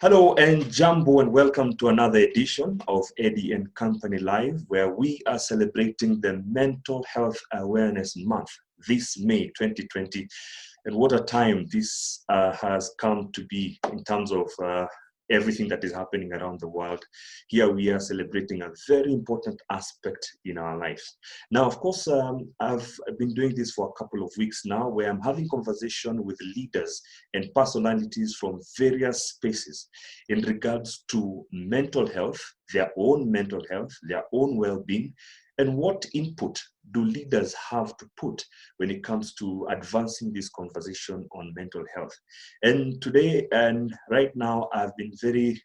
Hello and Jumbo, and welcome to another edition of Eddy and Company Live, where we are celebrating the Mental Health Awareness Month this May 2020. And what a time this has come to be in terms of everything that is happening around the world. Here we are celebrating a very important aspect in our lives. Now, of course, I've been doing this for a couple of weeks now, where I'm having conversation with leaders and personalities from various spaces in regards to mental health, their own well-being, and what input do leaders have to put when it comes to advancing this conversation on mental health. And today and right now, I've been very,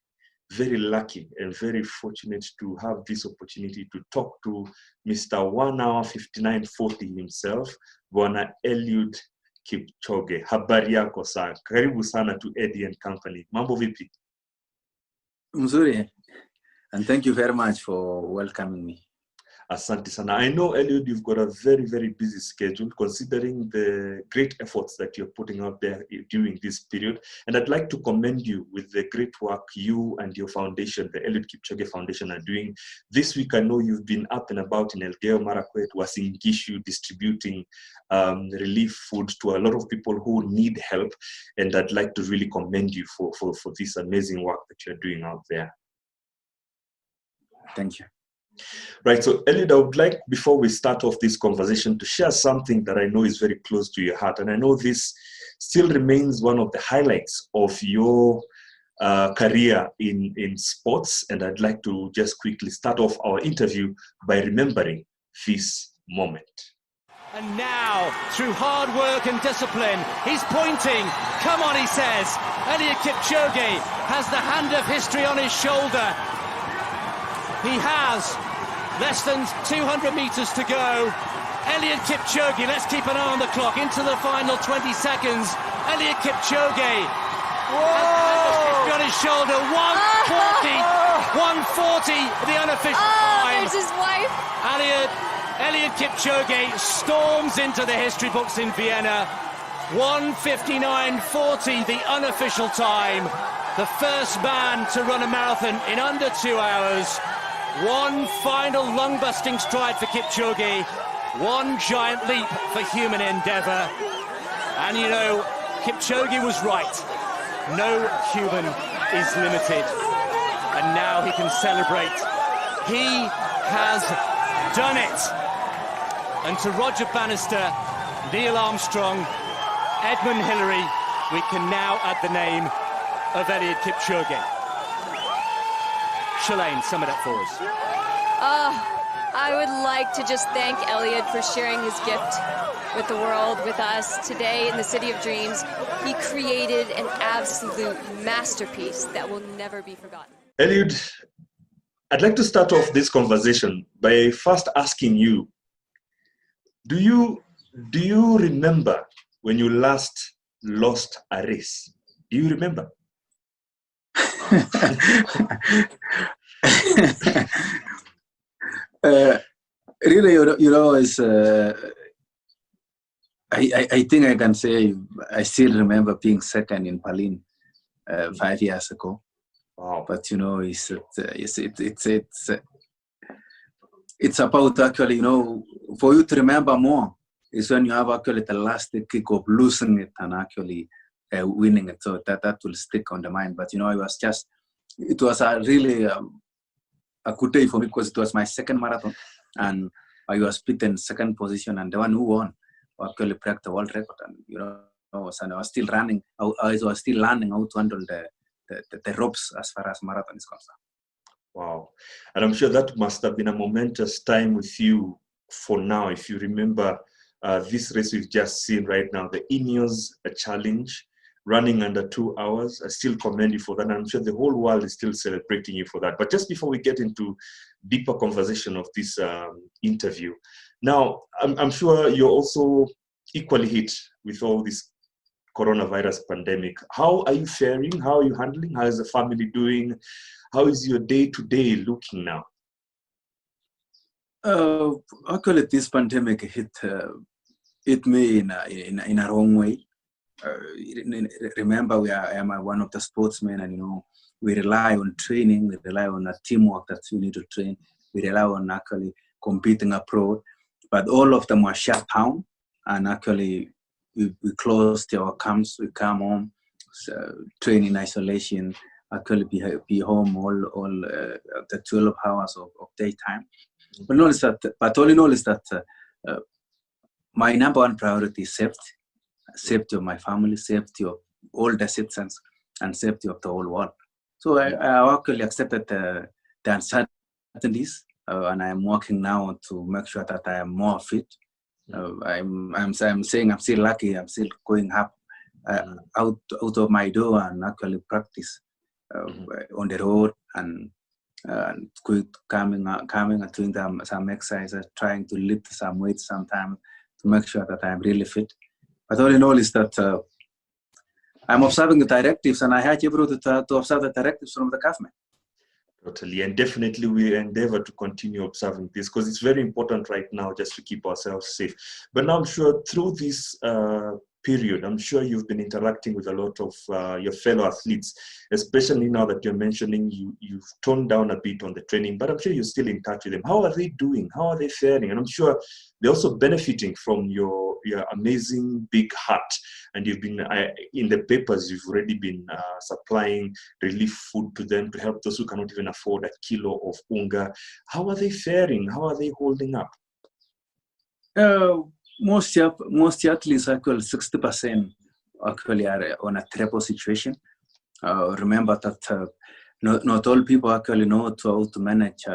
very lucky and very fortunate to have this opportunity to talk to Mr. 1 hour 59:40 himself, Bwana Eliud Kipchoge. Habari yako sana. Karibu sana to Eddy and Company. Mambo vipi? Mzuri. And thank you very much for welcoming me. Asante sana. I know, Eliud, you've got a very, very busy schedule considering the great efforts that you're putting out there during this period. And I'd like to commend you with the great work you and your foundation, the Eliud Kipchoge Foundation, are doing. This week, I know you've been up and about in Elgeyo Marakwet, Uasin Gishu, distributing relief food to a lot of people who need help. And I'd like to really commend you for this amazing work that you're doing out there. Thank you. Right, so Eliud, I would like, before we start off this conversation, to share something that I know is very close to your heart. And I know this still remains one of the highlights of your career in sports. And I'd like to just quickly start off our interview by remembering this moment. And now, through hard work and discipline, he's pointing. Come on, he says. Eliud Kipchoge has the hand of history on his shoulder. He has less than 200 meters to go. Eliud Kipchoge, let's keep an eye on the clock, into the final 20 seconds. Eliud Kipchoge has on his shoulder, 140, the unofficial time. There's his wife. Eliud Kipchoge storms into the history books in Vienna. 1:59:40, the unofficial time. The first man to run a marathon in under 2 hours. One final lung-busting stride for Kipchoge. One giant leap for human endeavor. And you know, Kipchoge was right. No human is limited. And now he can celebrate. He has done it. And to Roger Bannister, Neil Armstrong, Edmund Hillary, we can now add the name of Eliud Kipchoge. Shalane, sum it up for us. I would like to just thank Eliud for sharing his gift with the world, with us today in the City of Dreams. He created an absolute masterpiece that will never be forgotten. Eliud, I'd like to start off this conversation by first asking you, do you remember when you last lost a race? Do you remember? Really, it's, I think I can say I still remember being second in Berlin 5 years ago. Wow! But it's about actually, for you to remember more is when you have actually the last kick of losing it and actually winning it. So that will stick on the mind. But it was a really a good day for me because it was my second marathon and I was split in second position, and the one who won actually broke the world record. And and I was still running. I was still learning how to handle the ropes as far as marathon is concerned. Wow! And I'm sure that must have been a momentous time with you for now. If you remember this race we've just seen right now, the Ineos Challenge, running under 2 hours. I still commend you for that. And I'm sure the whole world is still celebrating you for that. But just before we get into deeper conversation of this interview, now, I'm sure you're also equally hit with all this coronavirus pandemic. How are you faring? How are you handling? How is the family doing? How is your day-to-day looking now? Actually, this pandemic hit me in a wrong way. Remember, I am one of the sportsmen, and we rely on training, we rely on a teamwork that you need to train, we rely on actually competing abroad, but all of them were shut down, and actually we closed our camps, we come home, train in isolation, actually be home all the 12 hours of daytime. But all in all is that my number one priority is safety of my family, safety of all the citizens, and safety of the whole world. So I actually accepted the uncertainties, and I am working now to make sure that I am more fit. I'm saying I'm still lucky. I'm still going up out of my door and actually practice on the road and coming and doing some exercises, trying to lift some weights sometimes to make sure that I'm really fit. But all in all is that I'm observing the directives, and I urge everyone to observe the directives from the government. Totally, and definitely we endeavor to continue observing this, because it's very important right now just to keep ourselves safe. But now I'm sure through this period, I'm sure you've been interacting with a lot of your fellow athletes, especially now that you're mentioning you've toned down a bit on the training, but I'm sure you're still in touch with them. How are they doing? How are they faring? And I'm sure they're also benefiting from your amazing big heart. And you've been, in the papers, you've already been supplying relief food to them to help those who cannot even afford a kilo of unga. How are they faring? How are they holding up? Most athletes, actually 60% actually are on a terrible situation. Remember that not all people actually know how to manage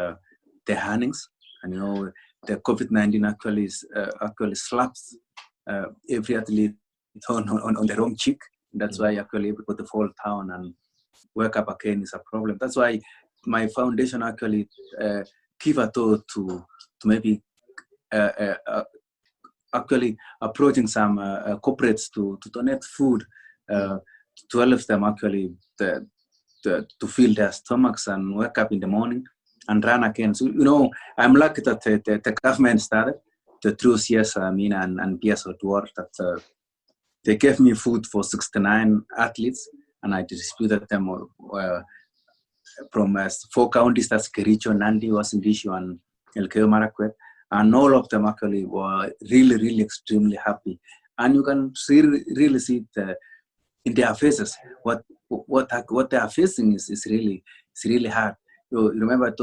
their earnings, and the COVID-19 actually slaps every athlete on the wrong cheek. That's why actually everybody fall down and wake up again is a problem. That's why my foundation actually give a thought to maybe actually approaching some corporates to donate food to help them actually to fill their stomachs and wake up in the morning and run again. So, I'm lucky that the government started the truth, yes, and PS at work that they gave me food for 69 athletes, and I distributed them from 4 counties, that's Kericho, Nandi, Wasindishu, and Elgeyo Marakwet. And all of them actually were really, really extremely happy. And you can really see it in their faces. What they are facing is really hard. You remember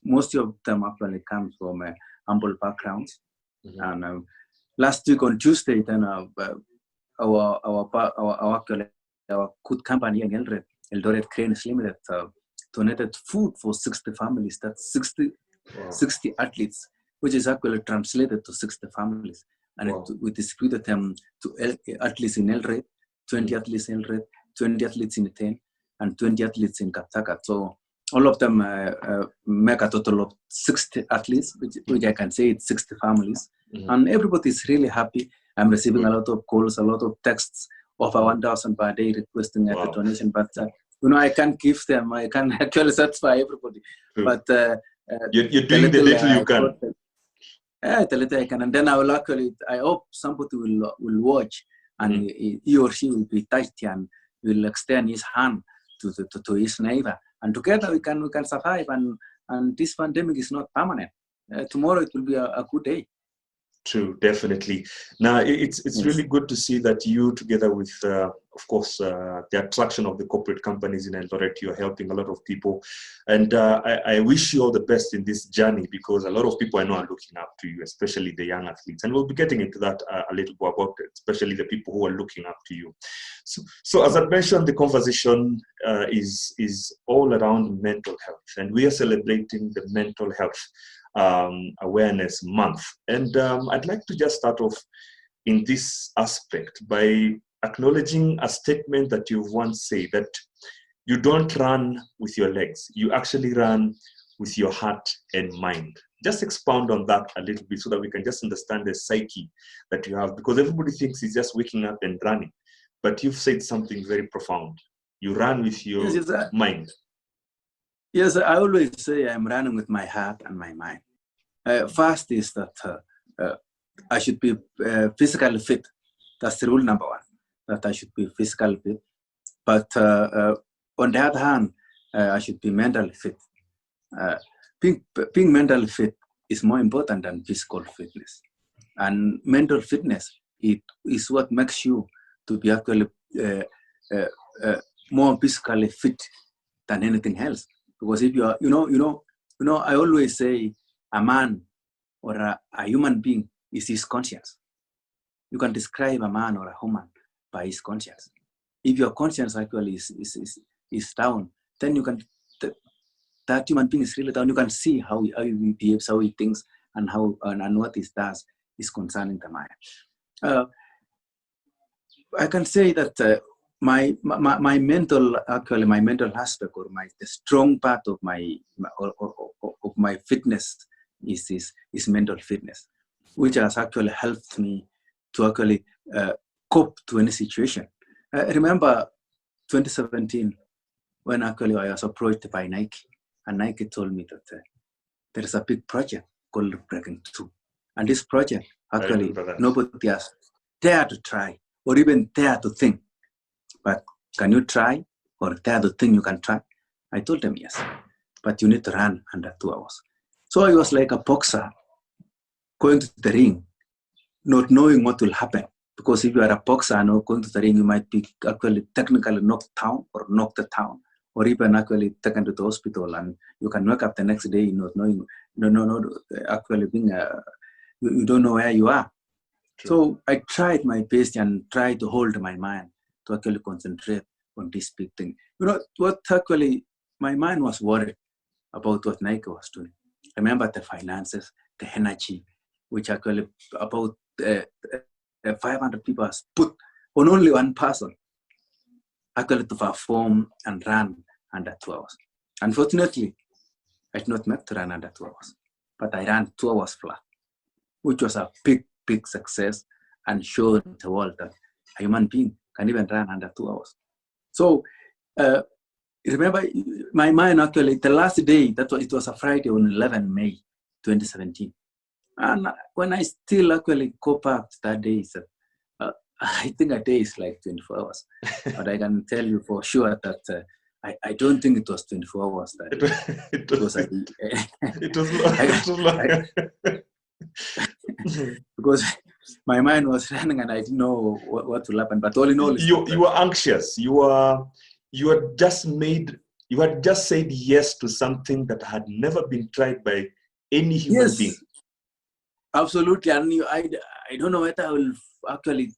most of them actually come from humble backgrounds. Mm-hmm. And last week on Tuesday, then our good company in Eldoret Cranes Limited donated food for 60 families. That's 60 athletes, which is actually translated to 60 families. And we distributed them to athletes in Eldoret, 20 athletes in Eldoret, 20 athletes in Iten, and 20 athletes in Kaptagat. So all of them make a total of 60 athletes, which I can say it's 60 families. Mm-hmm. And everybody is really happy. I'm receiving a lot of calls, a lot of texts of 1,000 per day requesting a donation. But I can't give them. I can't actually satisfy everybody. True. But you're doing the little you can. The little I can, and then I hope somebody will watch, and he or she will be touched and will extend his hand to his neighbor, and together we can survive. And this pandemic is not permanent. Tomorrow it will be a good day. True, definitely. Now, it's really good to see that you, together with, of course, the attraction of the corporate companies in Eldoret, you're helping a lot of people. And I wish you all the best in this journey, because a lot of people I know are looking up to you, especially the young athletes. And we'll be getting into that a little more about it, especially the people who are looking up to you. So as I mentioned, the conversation is all around mental health. And we are celebrating the mental health awareness month, and I'd like to just start off in this aspect by acknowledging a statement that you've once said, that you don't run with your legs, you actually run with your heart and mind. Just expound on that a little bit so that we can just understand the psyche that you have, because everybody thinks it's just waking up and running, but you've said something very profound. You run with your mind. Yes, I always say I'm running with my heart and my mind. First is that I should be physically fit. That's the rule number one, that I should be physically fit. But on the other hand, I should be mentally fit. Being mentally fit is more important than physical fitness. And mental fitness is what makes you to be actually more physically fit than anything else. Because if you are, I always say a man or a human being is his conscience. You can describe a man or a woman by his conscience. If your conscience actually is down, then you can, that human being is really down. You can see how he behaves, how he thinks, and how and what he does is concerning the mind. I can say that my mental aspect, or the strong part of my fitness is mental fitness, which has actually helped me to actually cope to any situation. I remember 2017 when actually I was approached by Nike, and Nike told me that there is a big project called Breaking 2, and this project actually nobody has dared to try or even dare to think. But can you try or dare to think you can try? I told them yes, but you need to run under 2 hours. So I was like a boxer going to the ring, not knowing what will happen. Because if you are a boxer and going to the ring, you might be actually technically knocked down or knocked down, or even actually taken to the hospital, and you can wake up the next day not knowing, actually being, you don't know where you are. True. So I tried my best and tried to hold my mind to actually concentrate on this big thing. What actually, my mind was worried about what Nike was doing. Remember the finances, the energy, which actually about 500 people has put on only one person actually to perform and run under 2 hours. Unfortunately, I did not make to run under 2 hours, but I ran 2 hours flat, which was a big success and showed the world that a human being can even run under 2 hours. So remember, my mind actually, the last day, it was a Friday on 11 May 2017. And when I still actually go back to that day, I think a day is like 24 hours. But I can tell you for sure that I don't think it was 24 hours. It was long. Because my mind was running and I didn't know what will happen. But all in all, you were anxious. You had just said yes to something that had never been tried by any human being. Absolutely. And I don't know whether I will actually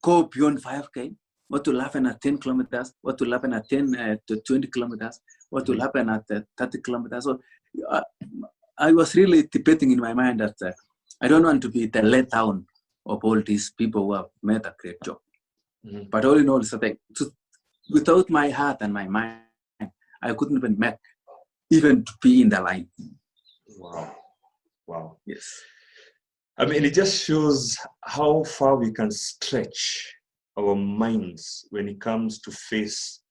go beyond 5K. What will happen at 10 kilometers? What will happen at 10 to 20 kilometers? What will happen at 30 kilometers? So I was really debating in my mind that I don't want to be the letdown of all these people who have made a great job. Mm-hmm. But all in all, without my heart and my mind, I couldn't even make even to be in the line. Wow. Yes. I mean, it just shows how far we can stretch our minds when it comes to face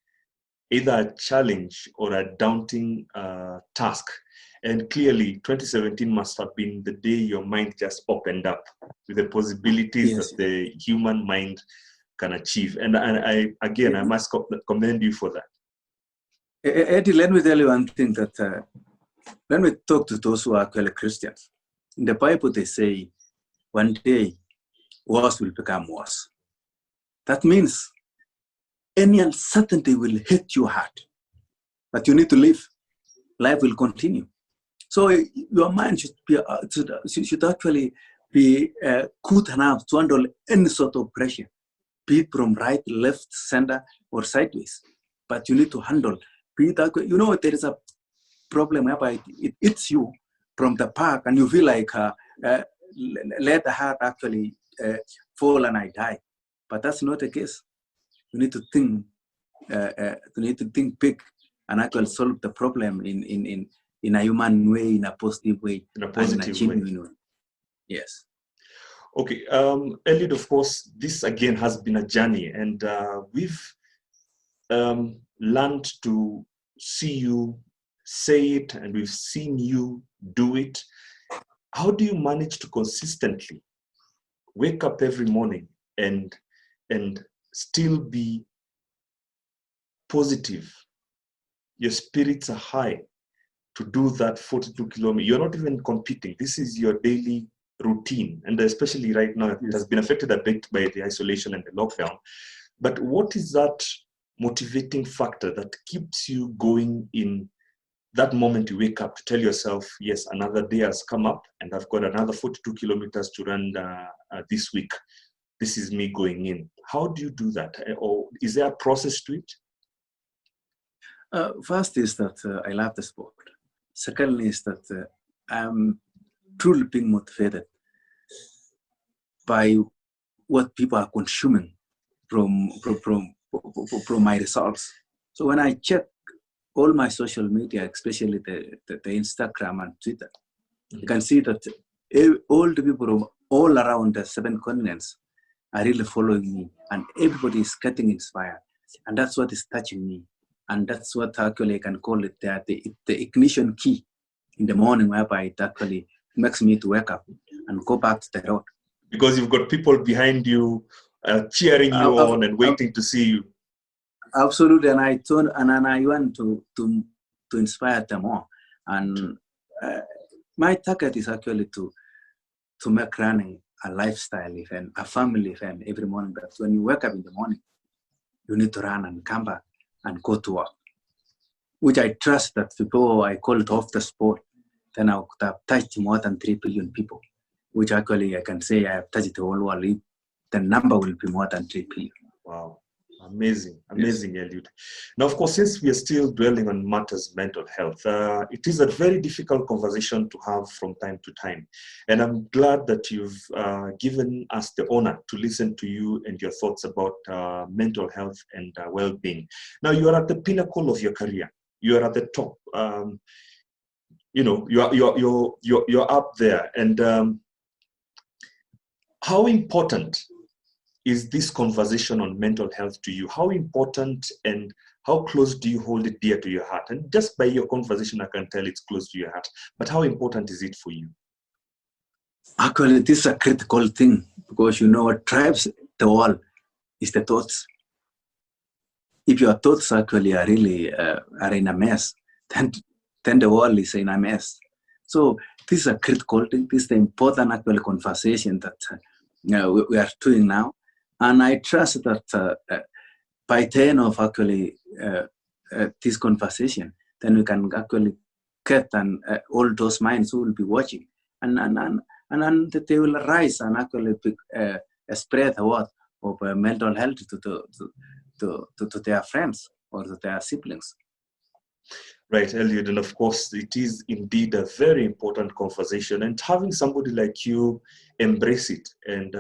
either a challenge or a daunting task. And clearly, 2017 must have been the day your mind just opened up with the possibilities that the human mind can achieve. And I must commend you for that. Eddie, let me tell you one thing that when we talk to those who are actually Christians, in the Bible they say, one day wars will become wars. That means any uncertainty will hit you hard, but you need to live. Life will continue. So your mind should actually be good enough to handle any sort of pressure, be it from right, left, center, or sideways. But you need to handle. There is a problem whereby it hits you from the back and you feel like let the heart actually fall and I die. But that's not the case. You need to think. You need to think big and actually solve the problem in a human way, in a positive way, in a genuine way. Yes. Okay, Eliud, of course, this again has been a journey, and we've learned to see you say it, and we've seen you do it. How do you manage to consistently wake up every morning and still be positive your spirits are high to do that 42 kilometers. You're not even competing. This is your daily routine. And especially right now, it has been affected a bit by the isolation and the lockdown. But what is that motivating factor that keeps you going in that moment you wake up to tell yourself, yes, another day has come up and I've got another 42 kilometers to run this week. This is me going in. How do you do that? Or is there a process to it? First is that I love the sport. Secondly is that I'm truly being motivated by what people are consuming from my results. So when I check all my social media, especially the Instagram and Twitter, you can see that all the people all around the 7 continents are really following me, and everybody is getting inspired. And that's what is touching me. And that's what actually I can call it the ignition key in the morning, whereby it actually makes me to wake up and go back to the road. Because you've got people behind you cheering you on and waiting to see you. Absolutely, and I want to inspire them more. And my target is actually to make running a lifestyle event, a family event every morning. That when you wake up in the morning, you need to run and come back and go to work, which I trust that before I call it off the sport, then I would have touched more than 3 billion people, which actually I can say I have touched the whole world. The number will be more than 3 billion. Wow. Amazing, amazing, yes. Eliud. Now, of course, since we are still dwelling on matters mental health, it is a very difficult conversation to have from time to time. And I'm glad that you've given us the honor to listen to you and your thoughts about mental health and well-being. Now, you are at the pinnacle of your career. You are at the top. You know, you're up there. And how important is this conversation on mental health to you? How important and how close do you hold it dear to your heart? And just by your conversation, I can tell it's close to your heart. But how important is it for you? Actually, this is a critical thing, because you know what drives the world is the thoughts. If your thoughts actually are really are in a mess, then the world is in a mess. So this is a critical thing. This is the important actual conversation that we are doing now. And I trust that by the end of actually this conversation, then we can actually get all those minds who will be watching, and they will rise and actually spread the word of mental health to their friends or to their siblings. Right, Eliud, and of course, it is indeed a very important conversation. And having somebody like you embrace it and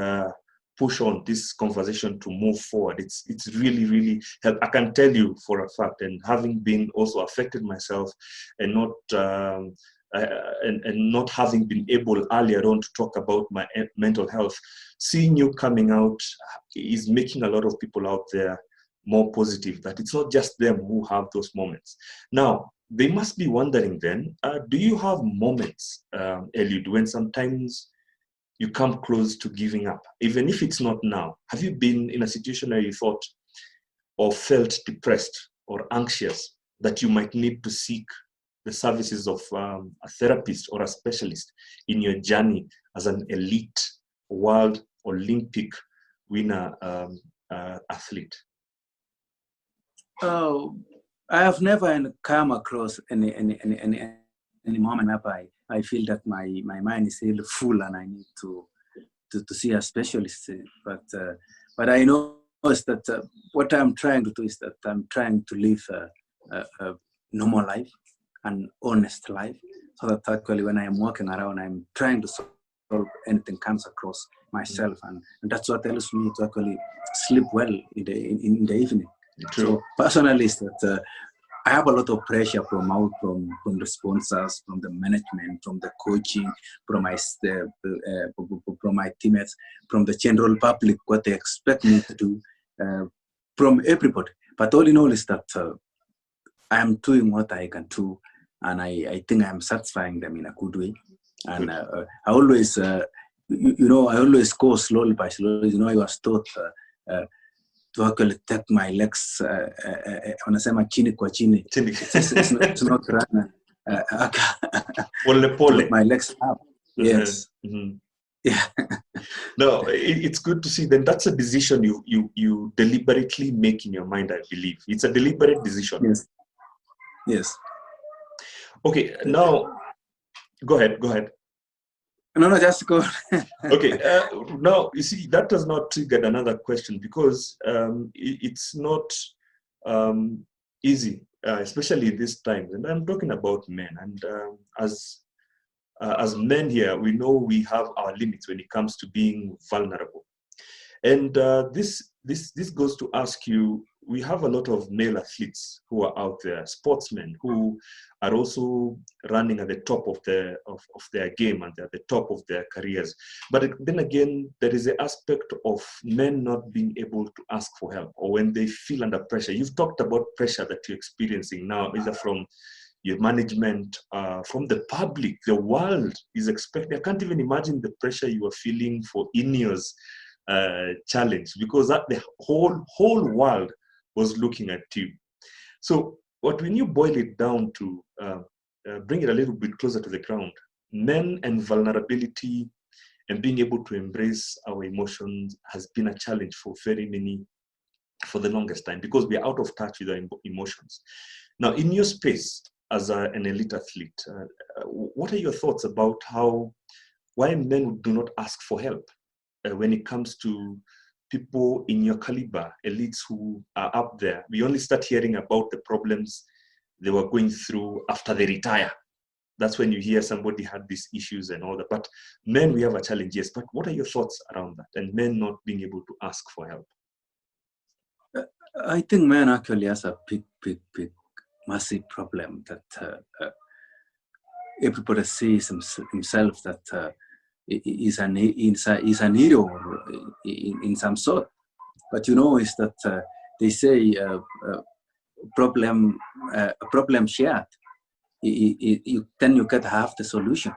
push on this conversation to move forward, it's really, really help. I can tell you for a fact, and having been also affected myself and not having been able earlier on to talk about my mental health, seeing you coming out is making a lot of people out there more positive, that it's not just them who have those moments. Now, they must be wondering then, do you have moments, Eliud, when sometimes you come close to giving up, even if it's not now? Have you been in a situation where you thought or felt depressed or anxious that you might need to seek the services of a therapist or a specialist in your journey as an elite world Olympic winner athlete? Oh, I have never come across any moment whereby I feel that my mind is really full and I need to see a specialist. But I know that what I'm trying to do is that I'm trying to live a normal life, an honest life, so that actually when I'm walking around, I'm trying to solve anything comes across myself, and that's what helps me to actually sleep well in the evening. True. So personally, is that I have a lot of pressure from the sponsors, from the management, from the coaching, from my teammates, from the general public, what they expect me to do, from everybody. But all in all is that I am doing what I can do, and I think I'm satisfying them in a good way. And I always, I always go slowly by slowly. I was taught to actually take my legs, wanasema chini kwa chini. It's not run. Pole pole. Put my legs up. Yes. Mm-hmm. Yeah. No, it's good to see. Then that's a decision you deliberately make in your mind, I believe. It's a deliberate decision. Yes. Yes. Okay, now, go ahead. No, just go. Okay, now, you see, that does not trigger another question because it's not easy, especially this time. And I'm talking about men. And as men here, we know we have our limits when it comes to being vulnerable. And this goes to ask you, we have a lot of male athletes who are out there, sportsmen who are also running at the top of their game and they're at the top of their careers. But then again, there is an aspect of men not being able to ask for help or when they feel under pressure. You've talked about pressure that you're experiencing now, either from your management, from the public. The world is expecting. I can't even imagine the pressure you are feeling for Ineos challenge, because the whole world was looking at you. So when you boil it down to bring it a little bit closer to the ground, men and vulnerability and being able to embrace our emotions has been a challenge for for the longest time, because we are out of touch with our emotions. Now, in your space as an elite athlete, what are your thoughts about why men do not ask for help when it comes to people in your caliber, elites who are up there? We only start hearing about the problems they were going through after they retire. That's when you hear somebody had these issues and all that. But men, we have a challenge, yes. But what are your thoughts around that, and men not being able to ask for help? I think man actually has a big, massive problem that everybody sees himself that is an hero in some sort. But is that they say problem shared. Then you get half the solution.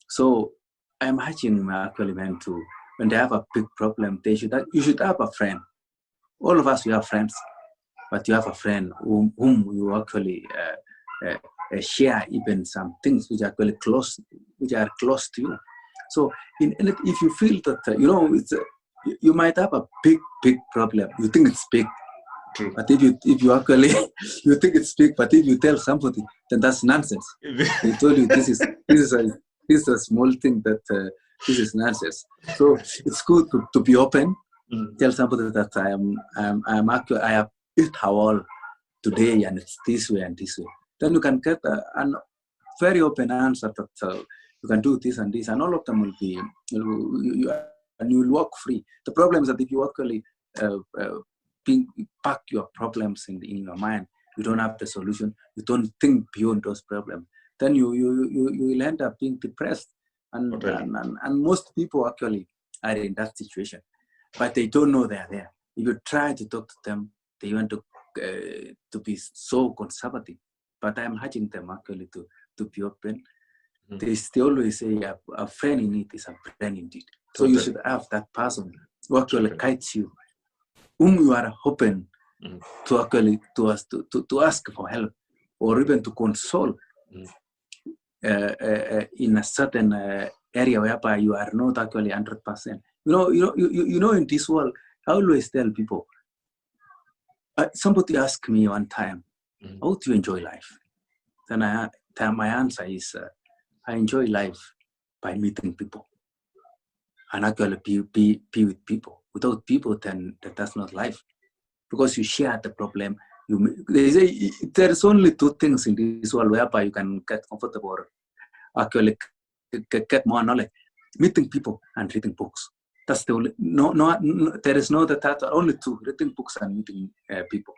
So I imagine actually men too, when they have a big problem, you should have a friend. All of us, we have friends, but you have a friend whom you actually share even some things which are really close to you. So if you feel that you might have a big problem, you think it's big. True. But if you actually you think it's big, but if you tell somebody, then that's nonsense. They told you this is a small thing, that this is nonsense. So it's good to be open. Tell somebody that I have hit a wall today, and it's this way and this way. Then you can get a very open answer that you can do this and this, and all of them will be and you will walk free. The problem is that if you actually pack your problems in your mind, you don't have the solution, you don't think beyond those problems, then you will end up being depressed. And most people actually are in that situation, but they don't know they're there. If you try to talk to them, they want to be so conservative. But I'm urging them actually to be open. They always say a friend in need is a friend indeed. So you should have that person who actually guides you, whom you are open to actually to ask for help, or even to console in a certain area whereby you are not actually 100%. In this world, I always tell people. Somebody asked me one time, how do you enjoy life? Then my answer is, I enjoy life by meeting people and actually be with people. Without people, then that's not life, because you share the problem. They say there's only two things in this world whereby you can get comfortable, or actually get more knowledge: meeting people and reading books. That's the only there is no that only two: reading books and meeting people.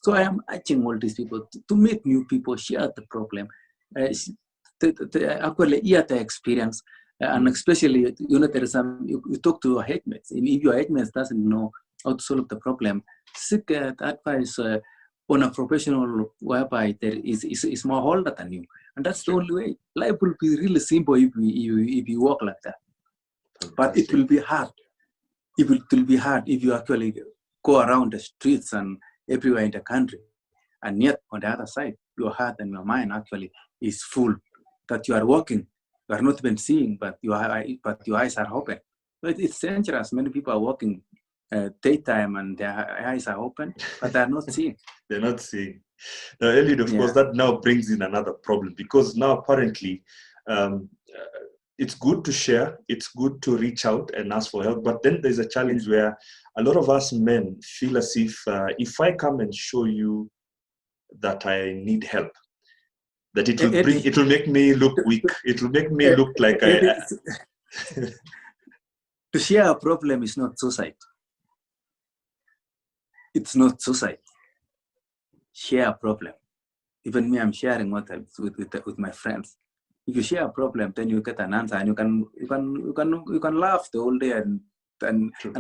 So I am urging all these people to meet new people, share the problem, actually hear the experience, and especially there is you talk to your headmates. If your headmates doesn't know how to solve the problem, seek advice on a professional whereby there is more older than you, and that's the only way. Life will be really simple if you walk like that. But it will be hard. It will be hard if you actually go around the streets and everywhere in the country. And yet, on the other side, your heart and your mind actually is full that you are walking. You are not even seeing, but your eyes are open. So it's dangerous. Many people are walking daytime and their eyes are open, but they are not seeing. They're not seeing. Now, Eliud, of course, that now brings in another problem, because now apparently it's good to share, it's good to reach out and ask for help, but then there's a challenge where a lot of us men feel as if I come and show you that I need help, that it will make me look weak. It will make me look like to share a problem is not suicide. It's not suicide. Share a problem. Even me, I'm sharing what with my friends. If you share a problem, then you get an answer, and you can laugh the whole day and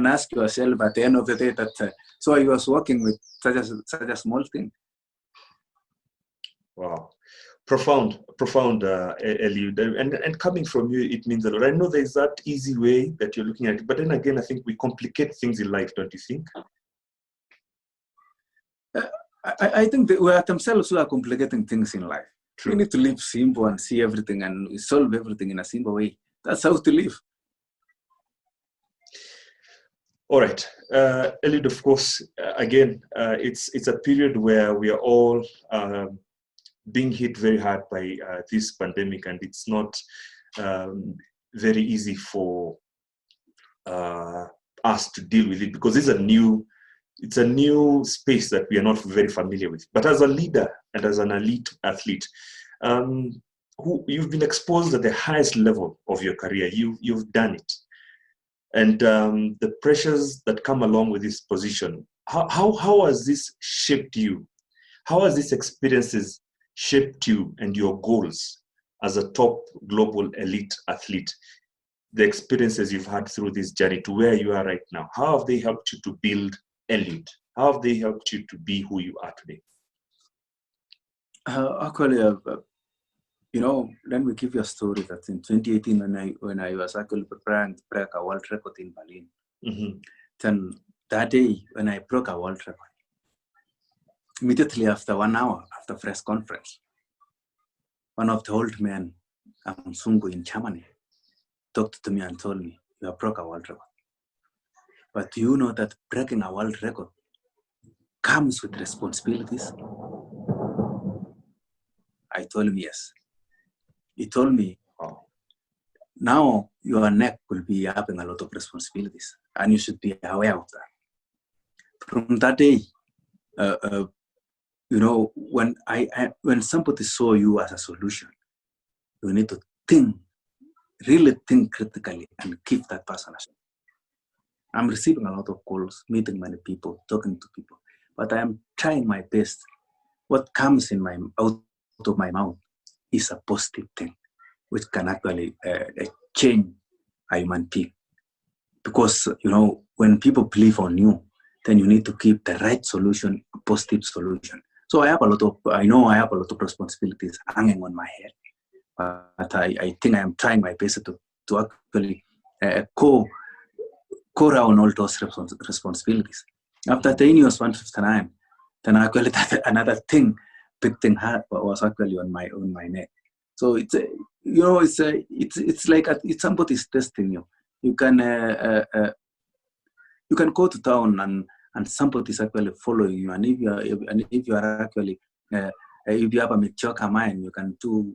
ask yourself at the end of the day that so I was working with such a small thing. Wow, profound, Eliud. And coming from you, it means a lot. I know there's that easy way that you're looking at it, but then again, I think we complicate things in life, don't you think? I think we are themselves who are complicating things in life. True. We need to live simple and see everything and solve everything in a simple way. That's how to live. All right, Eliud, of course, again, it's a period where we are all being hit very hard by this pandemic, and it's not very easy for us to deal with it, because it's a new space that we are not very familiar with. But as a leader and as an elite athlete, who you've been exposed at the highest level of your career, you've done it, and the pressures that come along with this position, how has this shaped you? How has these experiences shaped you and your goals as a top global elite athlete? The experiences you've had through this journey to where you are right now, how have they helped you to build Eliud? How have they helped you to be who you are today? Actually, let me give you a story that in 2018, when I was actually preparing to break a world record in Berlin, then that day when I broke a world record, immediately after 1 hour after press conference, one of the old men, Sungu in Germany, talked to me and told me, "You have broke a world record. But do you know that breaking a world record comes with responsibilities?" I told him yes. He told me, now your neck will be having a lot of responsibilities, and you should be aware of that. From that day, when somebody saw you as a solution, you need to really think critically and give that person a shot. I'm receiving a lot of calls, meeting many people, talking to people, but I am trying my best. What comes out of my mouth is a positive thing, which can actually change a human being. Because, when people believe on you, then you need to keep the right solution, a positive solution. So I know I have a lot of responsibilities hanging on my head, but I think I am trying my best to actually go around all those responsibilities. After 10 years, 159, then actually another big thing was actually on my neck. So it's like it's somebody's testing you. You can go to town and somebody's actually following you, and if you are actually if you have a mediocre mind, you can do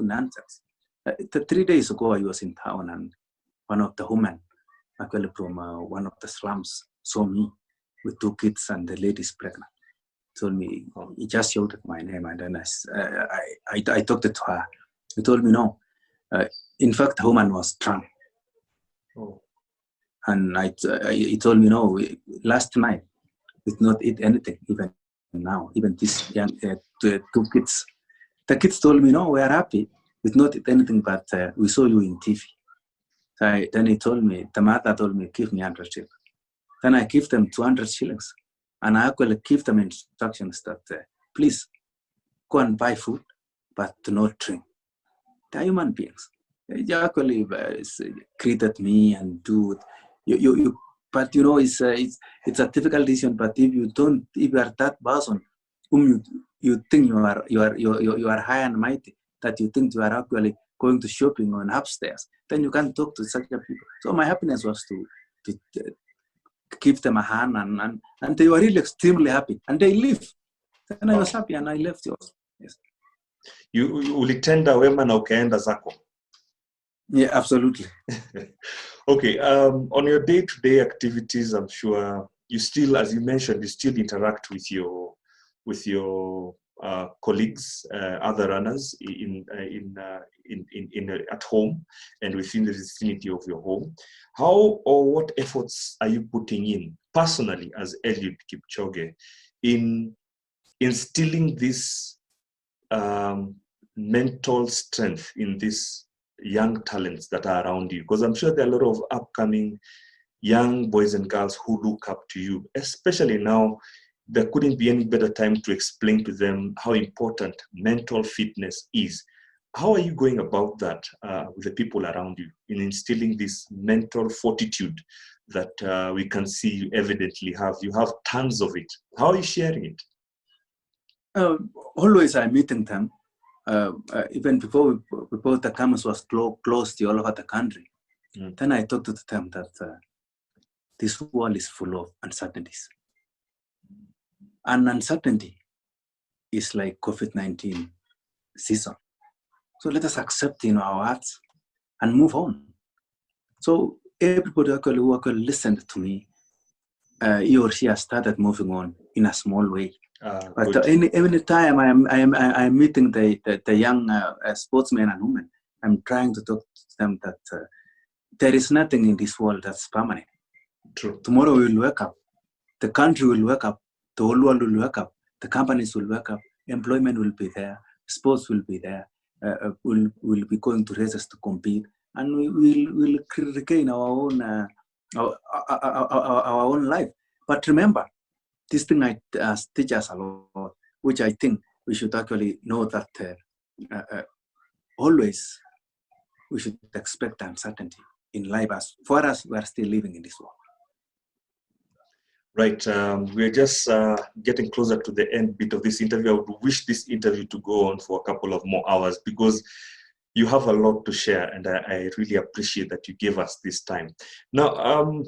nonsense. 3 days ago, I was in town, and one of the women actually from one of the slums saw me with 2 kids and the lady's pregnant. Told me, he just shouted my name, and then I talked to her. He told me no. In fact, the woman was drunk. Oh. And he told me no. Last night, we did not eat anything. Even now, even this young 2 kids. The kids told me no. We are happy. We did not eat anything, but we saw you in TV. So then the mother told me, give me 100 shillings. Then I give them 200 shillings. And I actually give them instructions that, please, go and buy food, but do not drink. They are human beings. They actually greeted me and do it. But you know, it's a difficult decision. But if you are that person whom you think you are high and mighty, that you think you are actually going to shopping on upstairs, then you can't talk to such a people. So my happiness was to give them a hand, and they were really extremely happy, and they leave. And I was happy, and I left yours. Yes. Ulitenda wema na ukaenda zako. Yeah, absolutely. Okay, on your day-to-day activities, I'm sure you still, as you mentioned, you still interact with your colleagues, other runners at home and within the vicinity of your home. How or what efforts are you putting in personally as Eliud Kipchoge in instilling this mental strength in these young talents that are around you? Because I'm sure there are a lot of upcoming young boys and girls who look up to you, especially now. There couldn't be any better time to explain to them how important mental fitness is. How are you going about that with the people around you in instilling this mental fortitude that we can see you evidently have? You have tons of it. How are you sharing it? Always I'm meeting them. Even before the cameras was closed all over the country. Then I talked to them that this world is full of uncertainties. And uncertainty is like COVID-19 season. So let us accept in our hearts and move on. So everybody who listened to me, he or she has started moving on in a small way. But every time I am meeting the young sportsmen and women, I'm trying to talk to them that there is nothing in this world that's permanent. True. Tomorrow we will wake up. The country will wake up. The whole world will wake up. The companies will wake up. Employment will be there. Sports will be there. We'll be going to races to compete, and we will regain our own life. But remember, this thing teach us a lot, which I think we should actually know that always we should expect uncertainty in life. As for us, we are still living in this world. Right. We're just getting closer to the end bit of this interview. I would wish this interview to go on for a couple of more hours because you have a lot to share, and I really appreciate that you gave us this time. Now,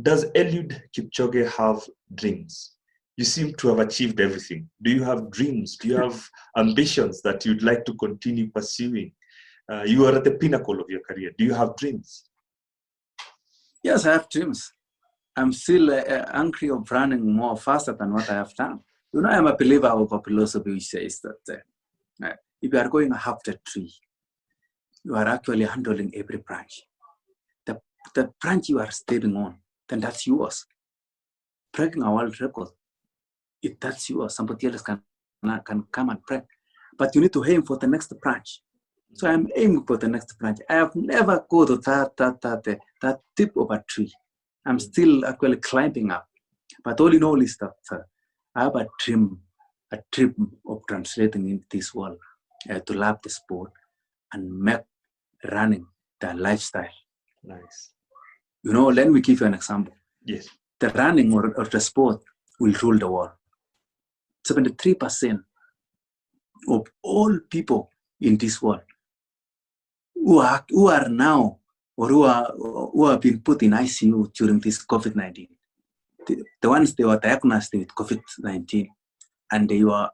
does Eliud Kipchoge have dreams? You seem to have achieved everything. Do you have dreams? Do you have ambitions that you'd like to continue pursuing? You are at the pinnacle of your career. Do you have dreams? Yes, I have dreams. I'm still angry of running more faster than what I have done. You know, I'm a believer of a philosophy which says that if you are going half the tree, you are actually handling every branch. The branch you are stepping on, then that's yours. Breaking a world record, if that's yours, somebody else can come and break. But you need to aim for the next branch. So I'm aiming for the next branch. I have never go to that tip of a tree. I'm still actually climbing up. But all in all is that I have a dream of translating into this world to love the sport and make running the lifestyle. Nice. You know, let me give you an example. Yes. The running or the sport will rule the world. 73% of all people in this world who are now or who have been put in ICU during this COVID-19, the ones they were diagnosed with COVID-19 and they were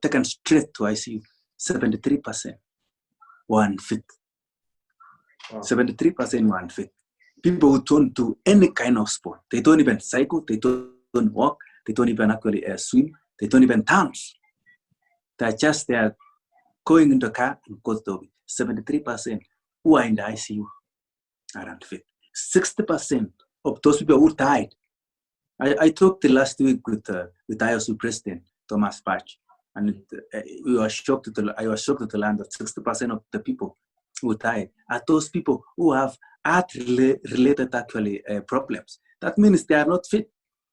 taken straight to ICU, 73% were unfit. Wow. 73% were unfit. People who don't do any kind of sport. They don't even cycle, they don't walk, they don't even actually swim, they don't even dance. They are going into the car and go to the 73% who are in the ICU are unfit. 60% of those people who died. I talked last week with IOC President Thomas Bach, and I was shocked to learn that 60% of the people who died are those people who have heart-related actually problems. That means they are not fit.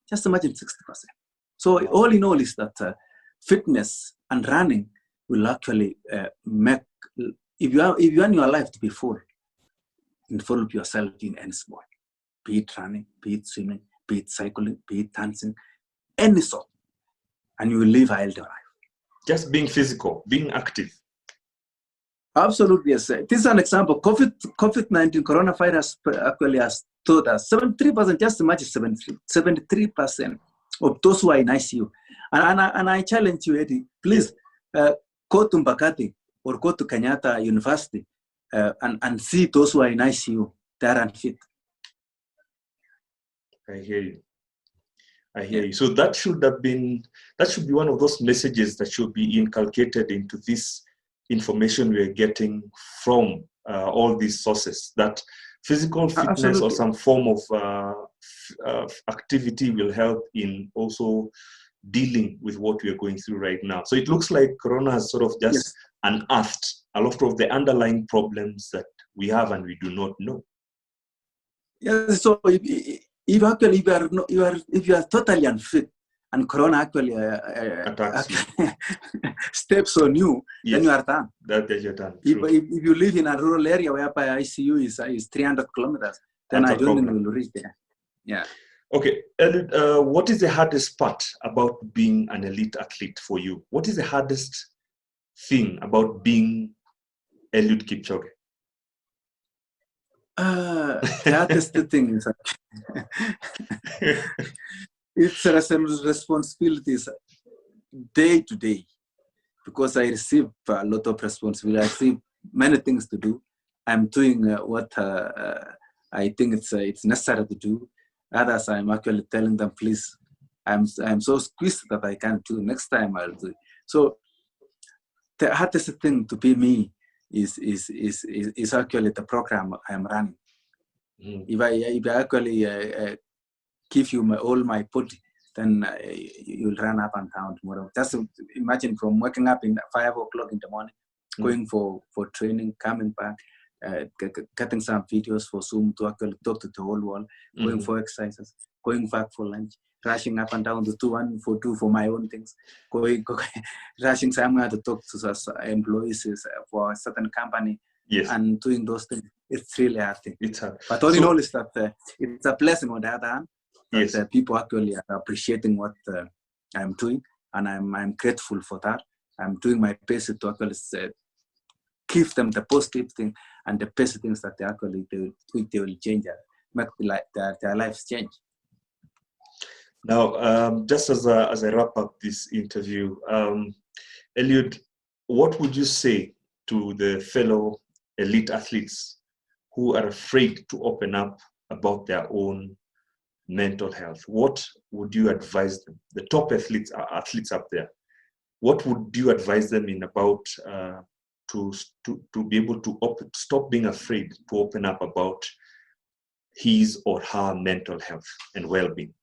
Just imagine 60%. So all in all is that fitness and running will actually make, if you want your life to be full, involve yourself in any sport. be it running, be it swimming, be it cycling, be it dancing, any sort, and you will live a healthy life. Just being physical, being active. Absolutely, yes. This is an example. COVID-19 coronavirus actually has taught us 73%, just imagine 73% of those who are in ICU. And I challenge you, Eddie, please go to Mbakati or go to Kenyatta University and see those who are in ICU. They are unfit. I hear you. I hear you. So that should be one of those messages that should be inculcated into this information we are getting from all these sources, that physical fitness Absolutely. or some form of activity will help in also dealing with what we are going through right now. So it looks like Corona has sort of just unearthed a lot of the underlying problems that we have and we do not know. Yes, so if you are totally unfit and Corona actually steps on you, then you are done. That you're done. If you live in a rural area whereby ICU is 300 kilometers, then I don't think we will reach there. Yeah. Okay, Eliud, what is the hardest part about being an elite athlete for you? What is the hardest thing about being Eliud Kipchoge? The hardest thing is it's responsibilities day to day, because I receive a lot of responsibility. I receive many things to do. I'm doing what I think it's necessary to do. Others, I'm actually telling them, please, I'm so squeezed that I can't do. Next time I'll do it. So the hardest thing to be me is actually the program I'm running. If I actually give you all my body, then you'll run up and down tomorrow. Just imagine from waking up in 5 o'clock in the morning, going for training, coming back, getting some videos for Zoom to actually talk to the whole world, going for exercises, going back for lunch, rushing up and down to 2 for my own things, going rushing somewhere to talk to employees for a certain company, and doing those things. It's really hard thing. It's hard. But all in all is that it's a blessing on the other hand that people actually are appreciating what I'm doing, and I'm grateful for that. I'm doing my best to actually give them the positive thing and the best things that they will change, make their lives change. Now, just as I wrap up this interview, Eliud, what would you say to the fellow elite athletes who are afraid to open up about their own mental health? What would you advise them? The top athletes up there. What would you advise them in about to be able to stop being afraid to open up about his or her mental health and well-being?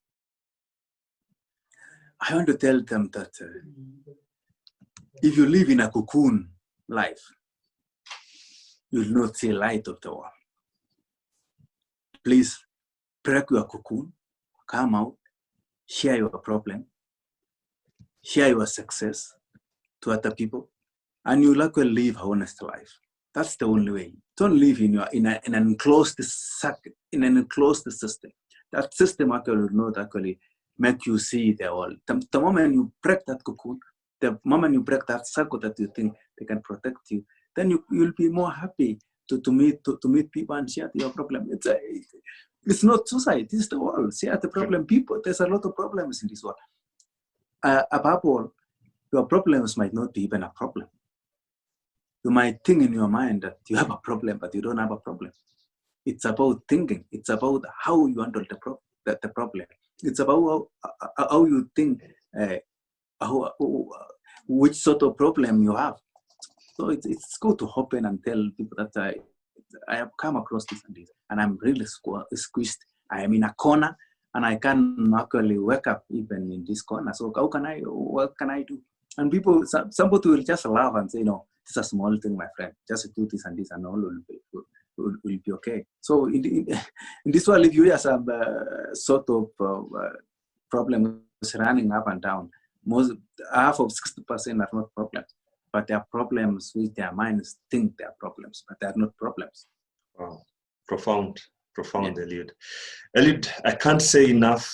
I want to tell them that if you live in a cocoon life, you will not see light of the world. Please break your cocoon, come out, share your problem, share your success to other people, and you'll actually live an honest life. That's the only way. Don't live in an enclosed system. That system actually will not actually make you see the world. The moment you break that cocoon, the moment you break that circle that you think they can protect you, then you'll be more happy to meet people and share your problem. It's not suicide, it's the world. Share the problem. People, there's a lot of problems in this world. Above all, your problems might not be even a problem. You might think in your mind that you have a problem, but you don't have a problem. It's about thinking. It's about how you handle the problem. It's about how you think, which sort of problem you have. So it's good to open and tell people that I have come across this and I'm really squeezed. I am in a corner and I can actually wake up even in this corner. So what can I do? And somebody will just laugh and say, no, it's a small thing, my friend. Just do this and all will be okay. So in this world, if you have some sort of problems running up and down, half of 60% are not problems, but they are problems which their minds think they are problems, but they are not problems. Wow, profound Profound, Eliud. Eliud, I can't say enough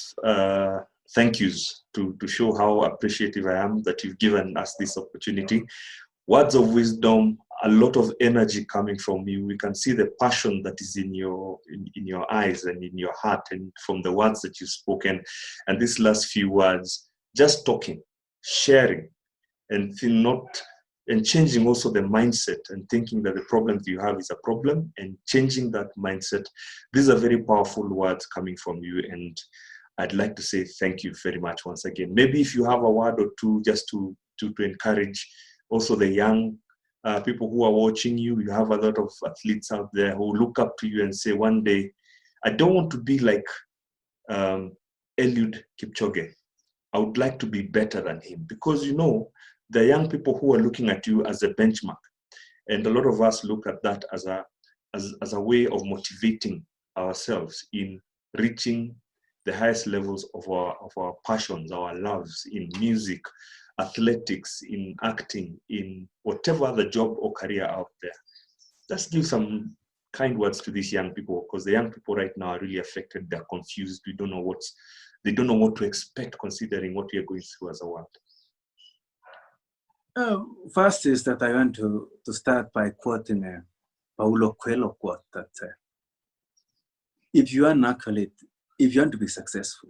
thank yous to show how appreciative I am that you've given us this opportunity. Words of wisdom, a lot of energy coming from you. We can see the passion that is in your eyes and in your heart, and from the words that you've spoken. And these last few words, just talking, sharing, and changing also the mindset, and thinking that the problem that you have is a problem, and changing that mindset. These are very powerful words coming from you, and I'd like to say thank you very much once again. Maybe if you have a word or two just to encourage also the young people who are watching you. You have a lot of athletes out there who look up to you and say, one day, I don't want to be like Eliud Kipchoge. I would like to be better than him, because you know, the young people who are looking at you as a benchmark, and a lot of us look at that as a way of motivating ourselves in reaching the highest levels of our passions, our loves in music, athletics, in acting, in whatever other job or career out there. Just give some kind words to these young people, because the young people right now are really affected. They're confused. They don't know what to expect, considering what we are going through as a world. First is that I want to start by quoting a Paulo Coelho quote that if you are an athlete, if you want to be successful,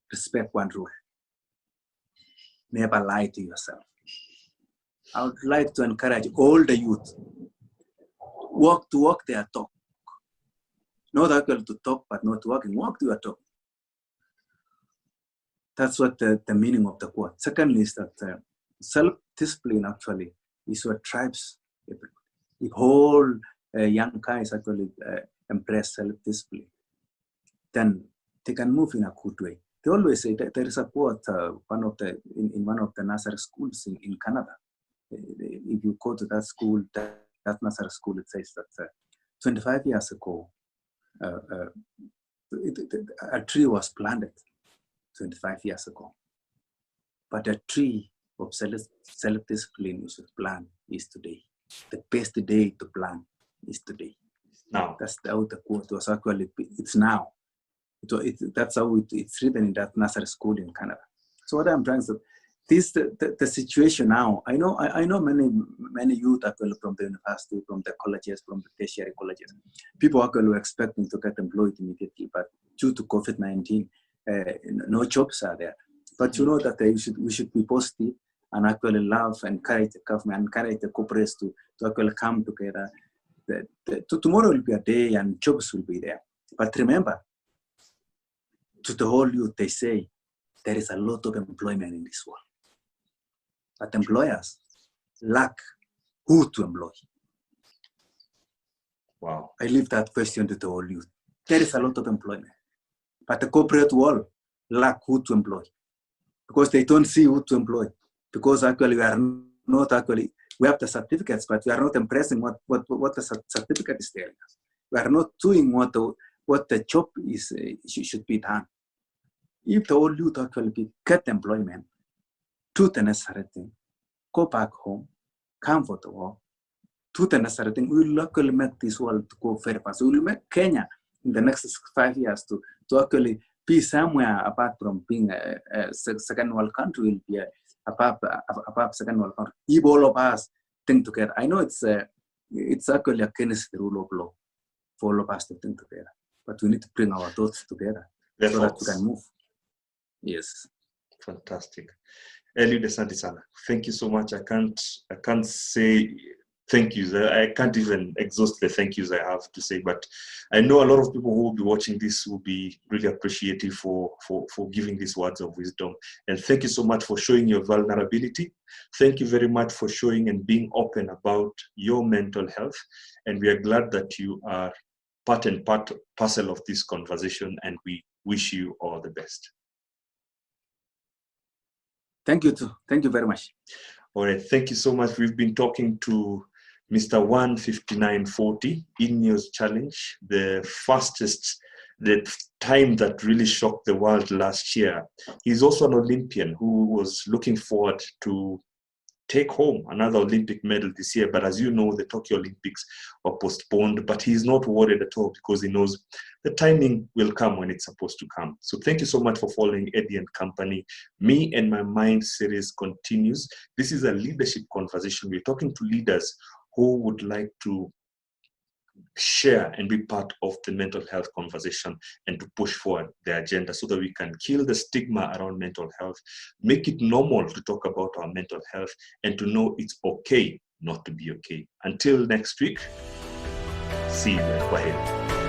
respect one rule: never lie to yourself. I would like to encourage all the youth, walk their talk. Not actually to talk, but not walking, walk to your talk. That's what the meaning of the quote. Secondly is that self-discipline actually is what drives everybody. If whole young guys actually embrace self-discipline, then they can move in a good way. They always say that there is a quote in one of the nursery schools in Canada. If you go to that school, that nursery school, it says that 25 years ago, a tree was planted 25 years ago. But a tree of self-discipline you should plant is today. The best day to plant is today. Now. That's how the quote was actually, it's now. That's how it's written in that nursery school in Canada. So what I'm trying to say, the situation now, I know many youth actually from the university, from the colleges, from the tertiary colleges. People actually were expecting to get employed immediately, but due to COVID-19, no jobs are there. But you know that we should be positive and actually love and encourage the government, encourage the corporates to actually come together. Tomorrow will be a day and jobs will be there. But remember, to the whole youth, they say there is a lot of employment in this world. But employers lack who to employ. Wow. I leave that question to the whole youth. There is a lot of employment. But the corporate world lack who to employ, because they don't see who to employ. Because actually we are not actually, we have the certificates, but we are not embracing what the certificate is telling us. We are not doing what the job is should be done. If the whole youth actually get employment, do the necessary thing, go back home, come for the work, do the necessary thing, we will actually make this world go very fast. We will make Kenya in the next 5 years to actually be somewhere apart from being a second world country, will be above second world country. If all of us think together, I know it's actually against the rule of law for all of us to think together, but we need to bring our thoughts together so that we can move. Yes. Fantastic. Eliud, asante sana. Thank you so much. I can't say thank yous. I can't even exhaust the thank yous I have to say, but I know a lot of people who will be watching this will be really appreciative for giving these words of wisdom. And thank you so much for showing your vulnerability. Thank you very much for showing and being open about your mental health. And we are glad that you are part and parcel of this conversation, and we wish you all the best. Thank you too. Thank you very much. All right. Thank you so much. We've been talking to Mr. 1:59:40 Ineos Challenge, the fastest, the time that really shocked the world last year. He's also an Olympian who was looking forward to take home another Olympic medal this year. But as you know, the Tokyo Olympics were postponed, but he's not worried at all because he knows the timing will come when it's supposed to come. So thank you so much for following Eddy and Company. Me and My Mind series continues. This is a leadership conversation. We're talking to leaders who would like to share and be part of the mental health conversation and to push forward the agenda so that we can kill the stigma around mental health, make it normal to talk about our mental health, and to know it's okay not to be okay. Until next week, see you. Kwaheri.